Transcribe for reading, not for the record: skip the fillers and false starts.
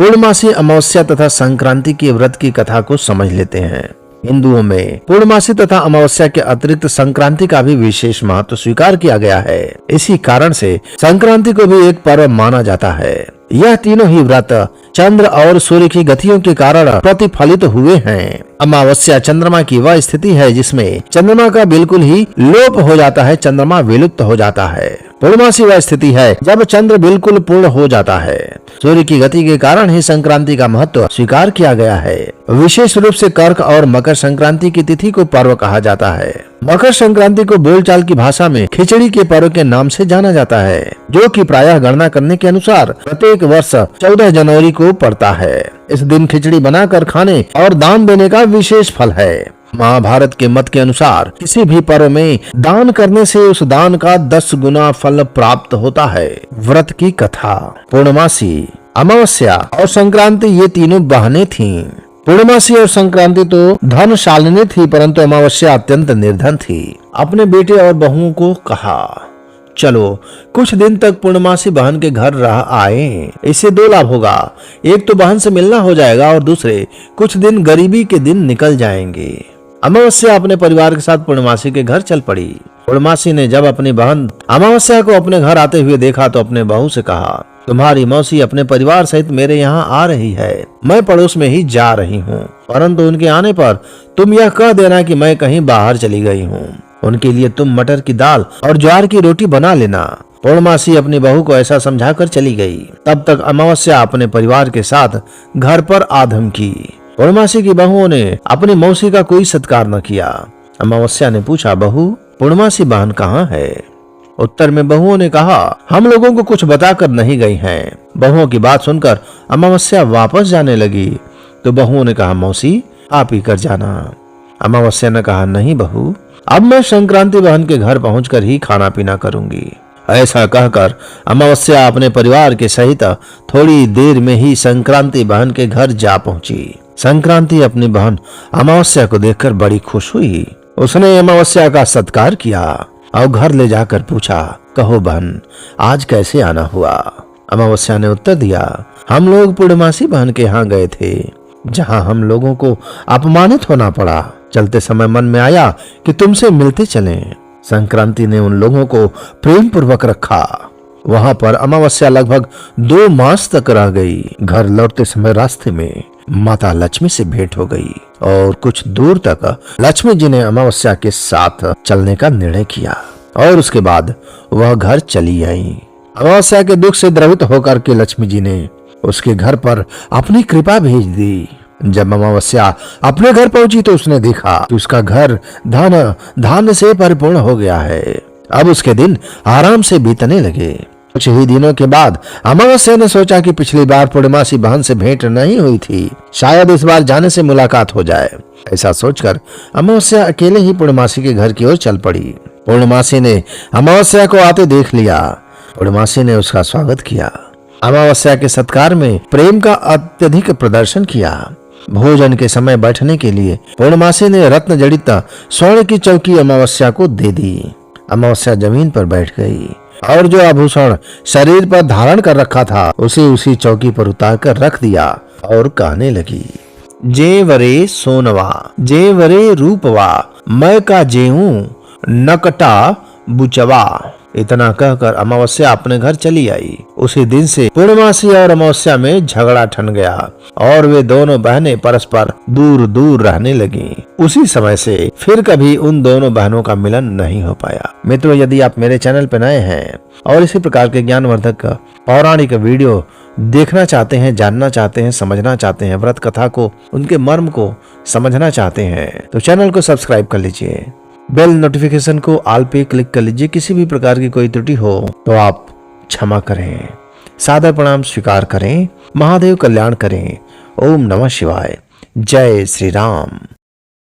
पूर्णमासी, अमावस्या तथा संक्रांति के व्रत की कथा को समझ लेते हैं। हिंदुओं में पूर्णमासी तथा अमावस्या के अतिरिक्त संक्रांति का भी विशेष महत्व स्वीकार किया गया है। इसी कारण से संक्रांति को भी एक पर्व माना जाता है। यह तीनों ही व्रत चंद्र और सूर्य की गतियों के कारण प्रतिफलित हुए हैं। अमावस्या चंद्रमा की वह स्थिति है जिसमें चंद्रमा का बिल्कुल ही लोप हो जाता है, चंद्रमा विलुप्त हो जाता है। पूर्णमासी वह स्थिति है जब चंद्र बिल्कुल पूर्ण हो जाता है। सूर्य की गति के कारण ही संक्रांति का महत्व स्वीकार किया गया है। विशेष रूप से कर्क और मकर संक्रांति की तिथि को पर्व कहा जाता है। मकर संक्रांति को बोलचाल की भाषा में खिचड़ी के पर्व के नाम से जाना जाता है, जो कि प्रायः गणना करने के अनुसार प्रत्येक वर्ष 14 जनवरी को पड़ता है। इस दिन खिचड़ी बनाकर खाने और दान देने का विशेष फल है। महाभारत के मत के अनुसार किसी भी पर्व में दान करने से उस दान का 10 गुना फल प्राप्त होता है। व्रत की कथा। पूर्णमासी, अमावस्या और संक्रांति ये तीनों बहनें थीं। पूर्णमासी और संक्रांति तो धनशालिनी थी, परंतु अमावस्या अत्यंत निर्धन थी। अपने बेटे और बहुओं को कहा, चलो कुछ दिन तक पूर्णमासी बहन के घर रह आए। इससे 2 लाभ होगा। एक तो बहन से मिलना हो जाएगा और दूसरे कुछ दिन गरीबी के दिन निकल जाएंगे। अमावस्या अपने परिवार के साथ पूर्णमासी के घर चल पड़ी। पूर्णमासी ने जब अपनी बहन अमावस्या को अपने घर आते हुए देखा तो अपने बहू से कहा, तुम्हारी मौसी अपने परिवार सहित मेरे यहाँ आ रही है। मैं पड़ोस में ही जा रही हूँ, परंतु उनके आने पर तुम यह कह देना कि मैं कहीं बाहर चली गई हूँ। उनके लिए तुम मटर की दाल और ज्वार की रोटी बना लेना। पूर्णमासी अपनी बहू को ऐसा समझाकर चली गई। तब तक अमावस्या अपने परिवार के साथ घर पर आधम की। पूर्णमासी की बहुओं ने अपनी मौसी का कोई सत्कार न किया। अमावस्या ने पूछा, बहू पूर्णमासी बहन कहाँ है? उत्तर में बहुओं ने कहा, हम लोगों को कुछ बताकर नहीं गई हैं। बहुओं की बात सुनकर अमावस्या वापस जाने लगी तो बहुओं ने कहा, मौसी आप ही कर जाना। अमावस्या ने कहा, नहीं बहू, अब मैं संक्रांति बहन के घर पहुंचकर ही खाना पीना करूंगी। ऐसा कहकर अमावस्या अपने परिवार के सहित थोड़ी देर में ही संक्रांति बहन के घर जा पहुंची। संक्रांति अपनी बहन अमावस्या को देखकर बड़ी खुश हुई। उसने अमावस्या का सत्कार किया और घर ले जाकर पूछा, कहो बहन आज कैसे आना हुआ? अमावस्या ने उत्तर दिया, हम लोग पूर्णमासी बहन के यहाँ गए थे, जहाँ हम लोगों को अपमानित होना पड़ा। चलते समय मन में आया कि तुमसे मिलते चलें। संक्रांति ने उन लोगों को प्रेम पूर्वक रखा। वहां पर अमावस्या लगभग 2 मास तक रह गई। घर लौटते समय रास्ते में माता लक्ष्मी से भेंट हो गई और कुछ दूर तक लक्ष्मी जी ने अमावस्या के साथ चलने का निर्णय किया और उसके बाद वह घर चली आई। अमावस्या के दुख से द्रवित होकर के लक्ष्मी जी ने उसके घर पर अपनी कृपा भेज दी। जब अमावस्या अपने घर पहुंची तो उसने देखा कि उसका घर धान्य से परिपूर्ण हो गया है। अब उसके दिन आराम से बीतने लगे। कुछ ही दिनों के बाद अमावस्या ने सोचा कि पिछली बार पूर्णमासी बहन से भेंट नहीं हुई थी, शायद इस बार जाने से मुलाकात हो जाए। ऐसा सोचकर अमावस्या अकेले ही पूर्णमासी के घर की ओर चल पड़ी। पूर्णमासी ने अमावस्या को आते देख लिया। पूर्णमासी ने उसका स्वागत किया। अमावस्या के सत्कार में प्रेम का अत्यधिक प्रदर्शन किया। भोजन के समय बैठने के लिए पूर्णमासी ने रत्न जड़ित स्वर्ण की चौकी अमावस्या को दे दी। अमावस्या जमीन पर बैठ गई और जो आभूषण शरीर पर धारण कर रखा था उसे उसी चौकी पर उतार कर रख दिया और कहने लगी, जेवरे सोनवा जेवरे रूपवा मैं का जेऊ नकटा बुचवा। इतना कहकर अमावस्या अपने घर चली आई। उसी दिन से पूर्णमासी और अमावस्या में झगड़ा ठन गया और वे दोनों बहनें परस्पर दूर दूर रहने लगीं। उसी समय से फिर कभी उन दोनों बहनों का मिलन नहीं हो पाया। मित्रों, यदि आप मेरे चैनल पर नए हैं और इसी प्रकार के ज्ञानवर्धक पौराणिक वीडियो देखना चाहते हैं, जानना चाहते हैं, समझना चाहते हैं, व्रत कथा को, उनके मर्म को समझना चाहते हैं तो चैनल को सब्सक्राइब कर लीजिए। बेल नोटिफिकेशन को ऑल पे क्लिक कर लीजिए। किसी भी प्रकार की कोई त्रुटि हो तो आप क्षमा करें। सादर प्रणाम स्वीकार करें। महादेव कल्याण करें। ओम नमः शिवाय। जय श्री राम।